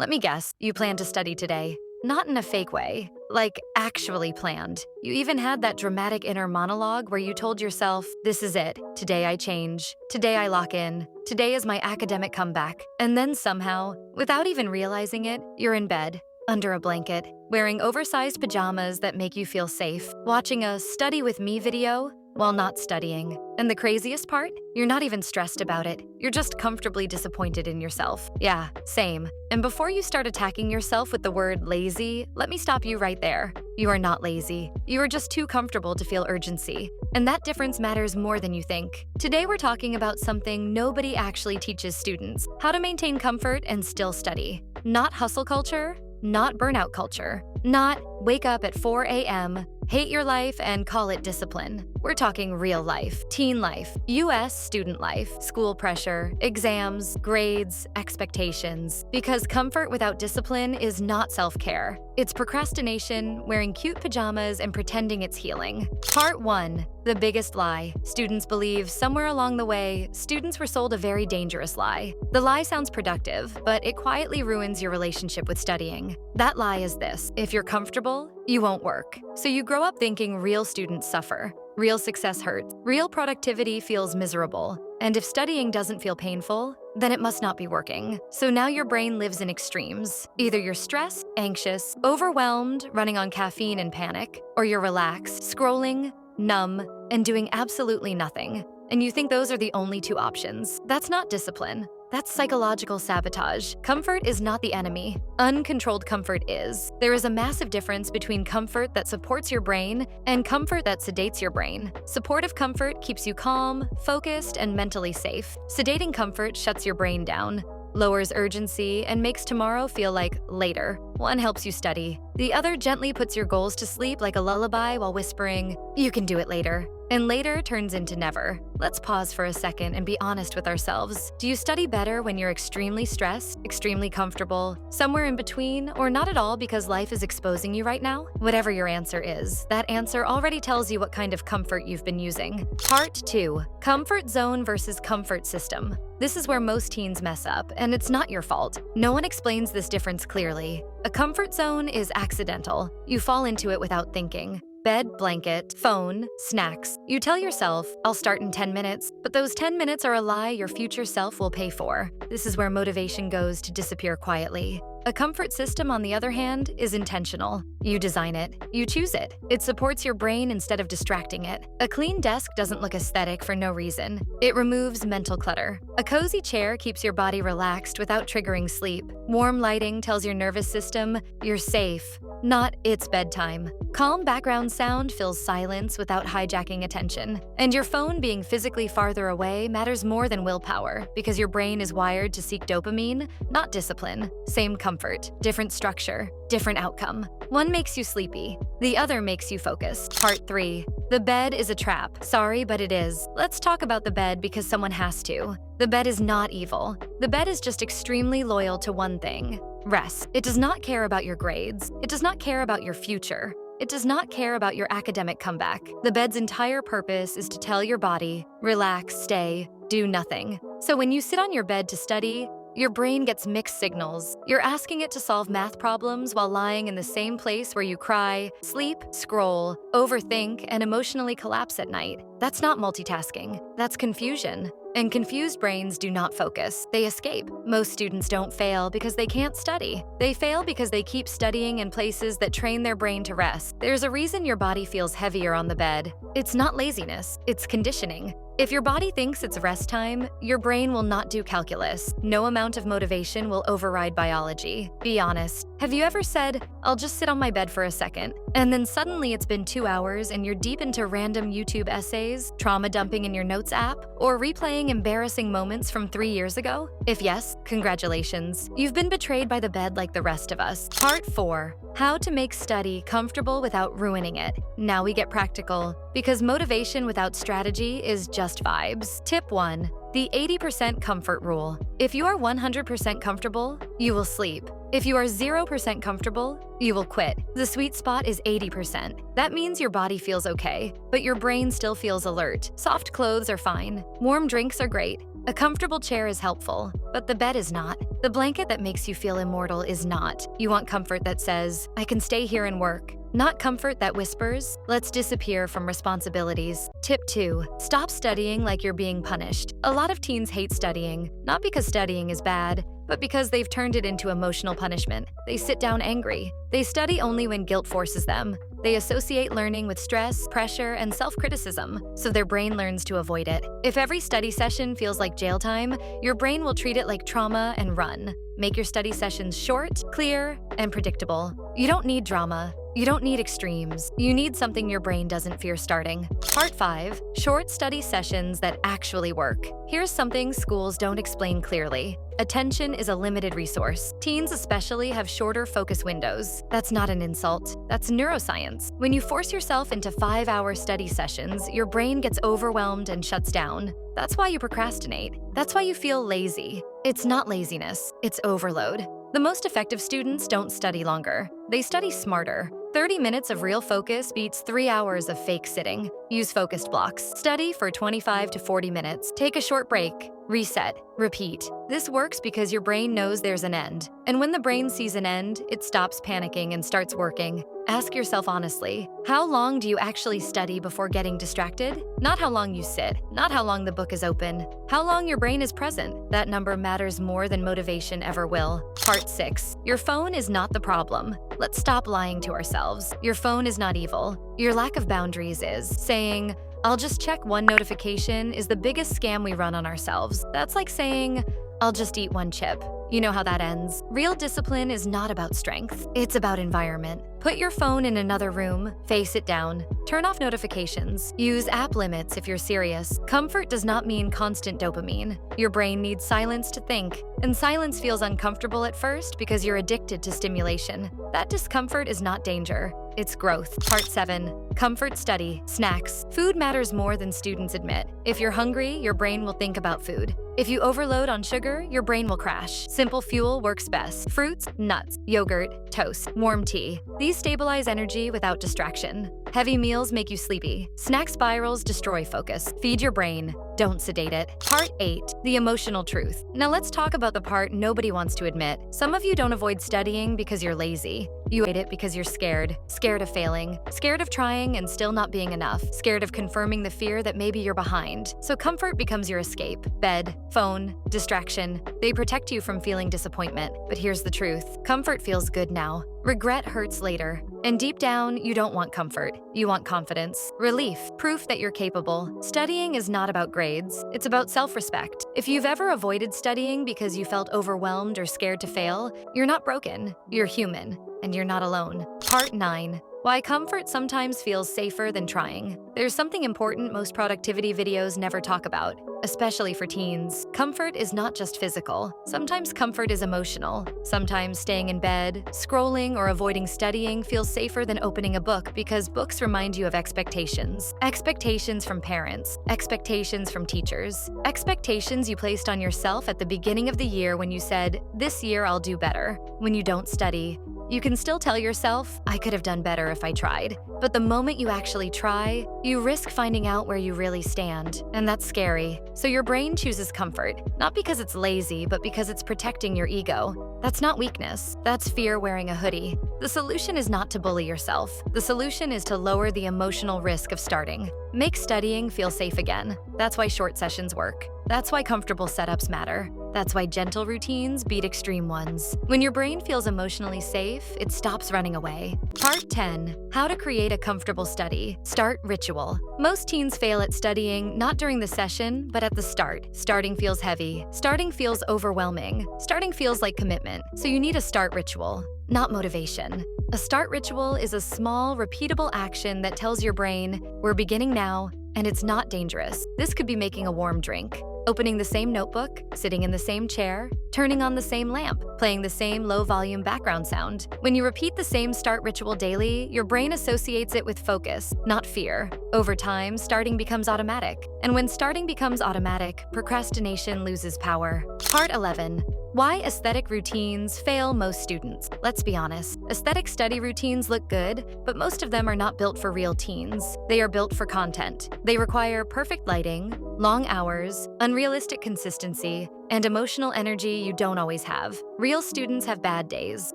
Let me guess, you plan to study today. Not in a fake way, like actually planned. You even had that dramatic inner monologue where you told yourself, this is it. Today I change. Today I lock in. Today is my academic comeback. And then somehow, without even realizing it, you're in bed, under a blanket, wearing oversized pajamas that make you feel safe, watching a study with me video while not studying. And the craziest part? You're not even stressed about it. You're just comfortably disappointed in yourself. Yeah, same. And before you start attacking yourself with the word lazy, let me stop you right there. You are not lazy. You are just too comfortable to feel urgency. And that difference matters more than you think. Today we're talking about something nobody actually teaches students: how to maintain comfort and still study. Not hustle culture, not burnout culture, not wake up at 4 a.m., hate your life, and call it discipline. We're talking real life, teen life, US student life, school pressure, exams, grades, expectations. Because comfort without discipline is not self-care. It's procrastination, wearing cute pajamas, and pretending it's healing. Part 1. The biggest lie. Students believe somewhere along the way, students were sold a very dangerous lie. The lie sounds productive, but it quietly ruins your relationship with studying. That lie is this: if you're comfortable, you won't work. So you grow up thinking real students suffer. Real success hurts. Real productivity feels miserable. And if studying doesn't feel painful, then it must not be working. So now your brain lives in extremes. Either you're stressed, anxious, overwhelmed, running on caffeine and panic, or you're relaxed, scrolling, numb, and doing absolutely nothing. And you think those are the only two options. That's not discipline. That's psychological sabotage. Comfort is not the enemy. Uncontrolled comfort is. There is a massive difference between comfort that supports your brain and comfort that sedates your brain. Supportive comfort keeps you calm, focused, and mentally safe. Sedating comfort shuts your brain down, lowers urgency, and makes tomorrow feel like later. One helps you study. The other gently puts your goals to sleep like a lullaby while whispering, "You can do it later." And later turns into never. Let's pause for a second and be honest with ourselves. Do you study better when you're extremely stressed, extremely comfortable, somewhere in between, or not at all because life is exposing you right now? Whatever your answer is, that answer already tells you what kind of comfort you've been using. Part 2. Comfort zone versus comfort system. This is where most teens mess up, and it's not your fault. No one explains this difference clearly. A comfort zone is accidental. You fall into it without thinking. Bed, blanket, phone, snacks. You tell yourself, I'll start in 10 minutes, but those 10 minutes are a lie your future self will pay for. This is where motivation goes to disappear quietly. A comfort system, on the other hand, is intentional. You design it. You choose it. It supports your brain instead of distracting it. A clean desk doesn't look aesthetic for no reason. It removes mental clutter. A cozy chair keeps your body relaxed without triggering sleep. Warm lighting tells your nervous system, you're safe, not it's bedtime. Calm background sound fills silence without hijacking attention. And your phone being physically farther away matters more than willpower, because your brain is wired to seek dopamine, not discipline. Same comfort, different structure, different outcome. One makes you sleepy, the other makes you focused. Part 3. The bed is a trap. Sorry, but it is. Let's talk about the bed because someone has to. The bed is not evil. The bed is just extremely loyal to one thing: rest. It does not care about your grades. It does not care about your future. It does not care about your academic comeback. The bed's entire purpose is to tell your body, relax, stay, do nothing. So when you sit on your bed to study, your brain gets mixed signals. You're asking it to solve math problems while lying in the same place where you cry, sleep, scroll, overthink, and emotionally collapse at night. That's not multitasking. That's confusion. And confused brains do not focus. They escape. Most students don't fail because they can't study. They fail because they keep studying in places that train their brain to rest. There's a reason your body feels heavier on the bed. It's not laziness, it's conditioning. If your body thinks it's rest time, your brain will not do calculus. No amount of motivation will override biology. Be honest. Have you ever said, I'll just sit on my bed for a second, and then suddenly it's been 2 hours and you're deep into random YouTube essays, trauma dumping in your notes app, or replaying embarrassing moments from 3 years ago? If yes, congratulations. You've been betrayed by the bed like the rest of us. Part 4. How to make study comfortable without ruining it. Now we get practical, because motivation without strategy is just vibes. Tip 1. The 80% comfort rule. If you are 100% comfortable, you will sleep. If you are 0% comfortable, you will quit. The sweet spot is 80%. That means your body feels okay, but your brain still feels alert. Soft clothes are fine. Warm drinks are great. A comfortable chair is helpful, but the bed is not. The blanket that makes you feel immortal is not. You want comfort that says, I can stay here and work. Not comfort that whispers, let's disappear from responsibilities. Tip 2. Stop studying like you're being punished. A lot of teens hate studying, not because studying is bad, but because they've turned it into emotional punishment. They sit down angry. They study only when guilt forces them. They associate learning with stress, pressure, and self-criticism, so their brain learns to avoid it. If every study session feels like jail time, your brain will treat it like trauma and run. Make your study sessions short, clear, and predictable. You don't need drama. You don't need extremes. You need something your brain doesn't fear starting. Part 5. Short study sessions that actually work. Here's something schools don't explain clearly. Attention is a limited resource. Teens especially have shorter focus windows. That's not an insult. That's neuroscience. When you force yourself into 5-hour study sessions, your brain gets overwhelmed and shuts down. That's why you procrastinate. That's why you feel lazy. It's not laziness, it's overload. The most effective students don't study longer. They study smarter. 30 minutes of real focus beats 3 hours of fake sitting. Use focused blocks. Study for 25 to 40 minutes. Take a short break. Reset. Repeat. This works because your brain knows there's an end. And when the brain sees an end, it stops panicking and starts working. Ask yourself honestly, how long do you actually study before getting distracted? Not how long you sit, not how long the book is open. How long your brain is present. That number matters more than motivation ever will. Part 6. Your phone is not the problem. Let's stop lying to ourselves. Your phone is not evil. Your lack of boundaries is. Saying, I'll just check one notification is the biggest scam we run on ourselves. That's like saying, I'll just eat one chip. You know how that ends. Real discipline is not about strength. It's about environment. Put your phone in another room, face it down, turn off notifications, use app limits if you're serious. Comfort does not mean constant dopamine. Your brain needs silence to think, and silence feels uncomfortable at first because you're addicted to stimulation. That discomfort is not danger. It's growth. Part 7. Comfort study. Snacks. Food matters more than students admit. If you're hungry, your brain will think about food. If you overload on sugar, your brain will crash. Simple fuel works best. Fruits, nuts, yogurt, toast, warm tea. These stabilize energy without distraction. Heavy meals make you sleepy. Snack spirals destroy focus. Feed your brain. Don't sedate it. Part 8. The emotional truth. Now let's talk about the part nobody wants to admit. Some of you don't avoid studying because you're lazy. You avoid it because you're scared. Scared of failing. Scared of trying and still not being enough. Scared of confirming the fear that maybe you're behind. So comfort becomes your escape. Bed, phone, distraction. They protect you from feeling disappointment. But here's the truth. Comfort feels good now. Regret hurts later. And deep down, you don't want comfort. You want confidence, relief, proof that you're capable. Studying is not about grades. It's about self-respect. If you've ever avoided studying because you felt overwhelmed or scared to fail, you're not broken. You're human. And you're not alone. Part 9. Why comfort sometimes feels safer than trying. There's something important most productivity videos never talk about, especially for teens. Comfort is not just physical. Sometimes comfort is emotional. Sometimes staying in bed, scrolling, or avoiding studying feels safer than opening a book because books remind you of expectations. Expectations from parents, expectations from teachers, expectations you placed on yourself at the beginning of the year when you said, "This year I'll do better." When you don't study, you can still tell yourself, I could have done better if I tried. But the moment you actually try, you risk finding out where you really stand. And that's scary. So your brain chooses comfort, not because it's lazy, but because it's protecting your ego. That's not weakness. That's fear wearing a hoodie. The solution is not to bully yourself. The solution is to lower the emotional risk of starting. Make studying feel safe again. That's why short sessions work. That's why comfortable setups matter. That's why gentle routines beat extreme ones. When your brain feels emotionally safe, it stops running away. Part 10. How to create a comfortable study. Start ritual. Most teens fail at studying not during the session, but at the start. Starting feels heavy. Starting feels overwhelming. Starting feels like commitment. So you need a start ritual, not motivation. A start ritual is a small, repeatable action that tells your brain, we're beginning now, and it's not dangerous. This could be making a warm drink, opening the same notebook, sitting in the same chair, turning on the same lamp, playing the same low-volume background sound. When you repeat the same start ritual daily, your brain associates it with focus, not fear. Over time, starting becomes automatic. And when starting becomes automatic, procrastination loses power. Part 11. Why aesthetic routines fail most students. Let's be honest, aesthetic study routines look good, but most of them are not built for real teens. They are built for content. They require perfect lighting, long hours, unrealistic consistency, and emotional energy you don't always have. Real students have bad days.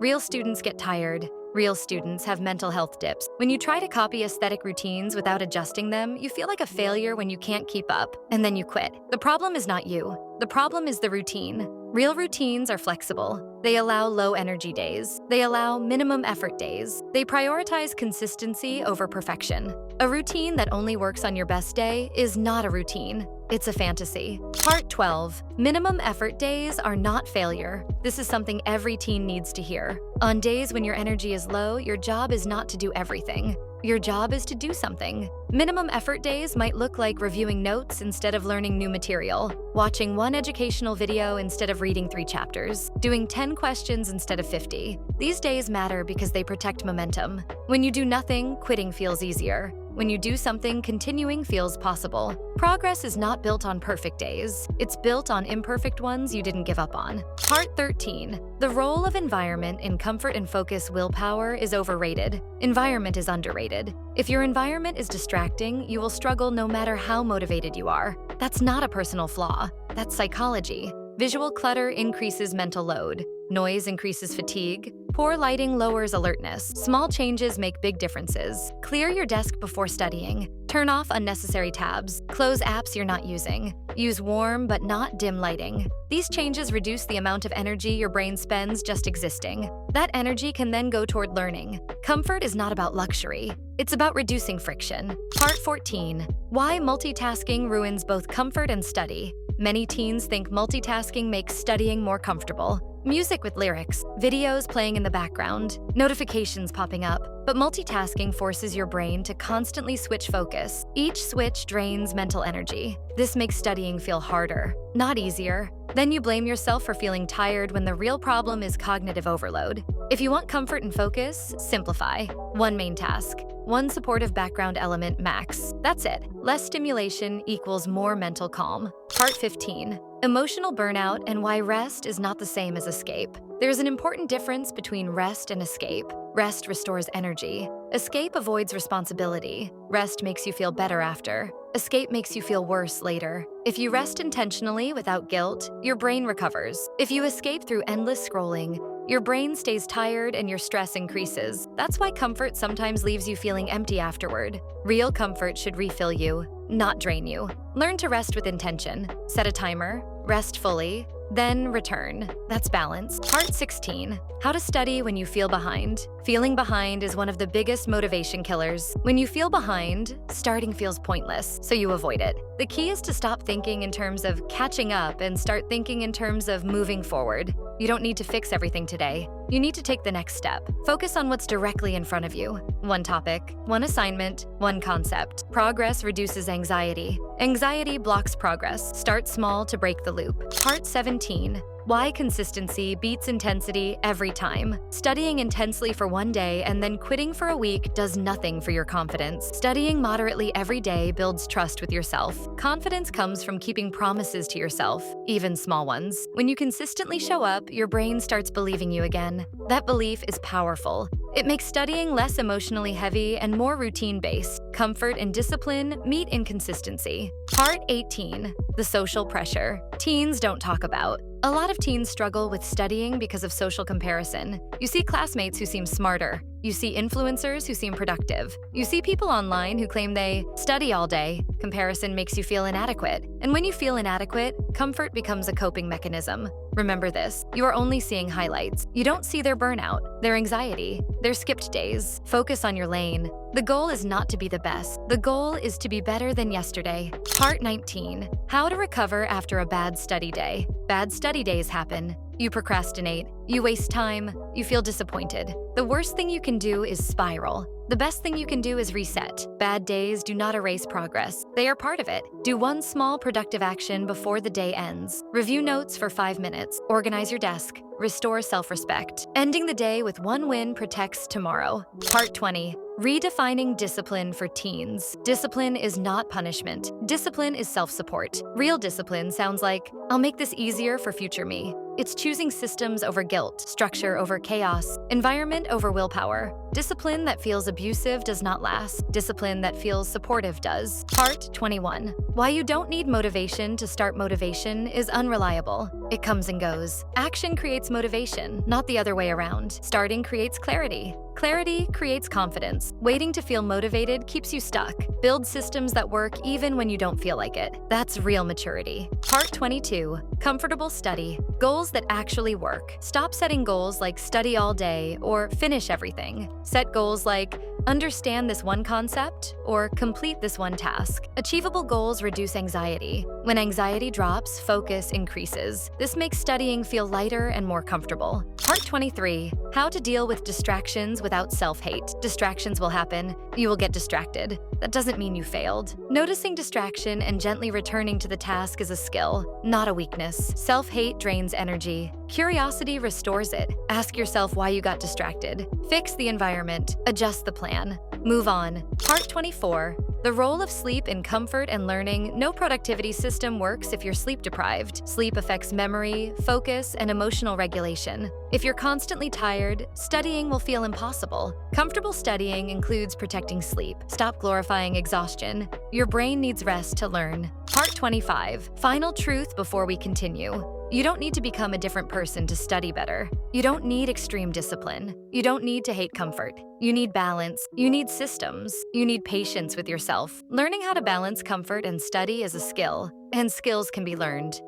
Real students get tired. Real students have mental health dips. When you try to copy aesthetic routines without adjusting them, you feel like a failure when you can't keep up, and then you quit. The problem is not you. The problem is the routine. Real routines are flexible. They allow low energy days. They allow minimum effort days. They prioritize consistency over perfection. A routine that only works on your best day is not a routine. It's a fantasy. Part 12. Minimum effort days are not failure. This is something every teen needs to hear. On days when your energy is low, your job is not to do everything. Your job is to do something. Minimum effort days might look like reviewing notes instead of learning new material, watching one educational video instead of reading 3 chapters, doing 10 questions instead of 50. These days matter because they protect momentum. When you do nothing, quitting feels easier. When you do something, continuing feels possible. Progress is not built on perfect days. It's built on imperfect ones you didn't give up on. Part 13. The role of environment in comfort and focus willpower is overrated. Environment is underrated. If your environment is distracting, you will struggle no matter how motivated you are. That's not a personal flaw. That's psychology. Visual clutter increases mental load. Noise increases fatigue. Poor lighting lowers alertness. Small changes make big differences. Clear your desk before studying. Turn off unnecessary tabs. Close apps you're not using. Use warm but not dim lighting. These changes reduce the amount of energy your brain spends just existing. That energy can then go toward learning. Comfort is not about luxury. It's about reducing friction. Part 14. Why multitasking ruins both comfort and study. Many teens think multitasking makes studying more comfortable. Music with lyrics, videos playing in the background, notifications popping up. But multitasking forces your brain to constantly switch focus. Each switch drains mental energy. This makes studying feel harder, not easier. Then you blame yourself for feeling tired when the real problem is cognitive overload. If you want comfort and focus, simplify. One main task. One supportive background element max. That's it. Less stimulation equals more mental calm. Part 15. Emotional burnout and why rest is not the same as escape. There's an important difference between rest and escape. Rest restores energy. Escape avoids responsibility. Rest makes you feel better after. Escape makes you feel worse later. If you rest intentionally without guilt, your brain recovers. If you escape through endless scrolling, your brain stays tired and your stress increases. That's why comfort sometimes leaves you feeling empty afterward. Real comfort should refill you, not drain you. Learn to rest with intention. Set a timer, rest fully, then return. That's balance. Part 16. How to study when you feel behind. Feeling behind is one of the biggest motivation killers. When you feel behind, starting feels pointless, so you avoid it. The key is to stop thinking in terms of catching up and start thinking in terms of moving forward. You don't need to fix everything today. You need to take the next step. Focus on what's directly in front of you. One topic, one assignment, one concept. Progress reduces anxiety. Anxiety blocks progress. Start small to break the loop. Part 17. Why consistency beats intensity every time. Studying intensely for one day and then quitting for a week does nothing for your confidence. Studying moderately every day builds trust with yourself. Confidence comes from keeping promises to yourself, even small ones. When you consistently show up, your brain starts believing you again. That belief is powerful. It makes studying less emotionally heavy and more routine-based. Comfort and discipline meet in consistency. Part 18. The social pressure. Teens don't talk about. A lot of teens struggle with studying because of social comparison. You see classmates who seem smarter. You see influencers who seem productive. You see people online who claim they study all day. Comparison makes you feel inadequate. And when you feel inadequate, comfort becomes a coping mechanism. Remember this, you are only seeing highlights. You don't see their burnout, their anxiety, their skipped days. Focus on your lane. The goal is not to be the best. The goal is to be better than yesterday. Part 19. How to recover after a bad study day. Bad study days happen. You procrastinate. You waste time. You feel disappointed. The worst thing you can do is spiral. The best thing you can do is reset. Bad days do not erase progress. They are part of it. Do one small productive action before the day ends. Review notes for 5 minutes. Organize your desk. Restore self-respect. Ending the day with one win protects tomorrow. Part 20. Redefining discipline for teens. Discipline is not punishment. Discipline is self-support. Real discipline sounds like, I'll make this easier for future me. It's choosing systems over guilt, structure over chaos, environment over willpower. Discipline that feels abusive does not last. Discipline that feels supportive does. Part 21. Why you don't need motivation to start motivation is unreliable. It comes and goes. Action creates motivation, not the other way around. Starting creates clarity. Clarity creates confidence. Waiting to feel motivated keeps you stuck. Build systems that work even when you don't feel like it. That's real maturity. Part 22. Comfortable study. Goals that actually work. Stop setting goals like study all day or finish everything. Set goals like understand this one concept or complete this one task. Achievable goals reduce anxiety. When anxiety drops, focus increases. This makes studying feel lighter and more comfortable. Part 23. How to deal with distractions without self-hate. Distractions will happen. You will get distracted. That doesn't mean you failed. Noticing distraction and gently returning to the task is a skill, not a weakness. Self-hate drains energy. Curiosity restores it. Ask yourself why you got distracted. Fix the environment. Adjust the plan. Move on. Part 24. The role of sleep in comfort and learning. No productivity system works if you're sleep deprived. Sleep affects memory, focus, and emotional regulation. If you're constantly tired, studying will feel impossible. Comfortable studying includes protecting sleep. Stop glorifying exhaustion. Your brain needs rest to learn. Part 25. Final truth before we continue. You don't need to become a different person to study better. You don't need extreme discipline. You don't need to hate comfort. You need balance. You need systems. You need patience with yourself. Learning how to balance comfort and study is a skill, and skills can be learned.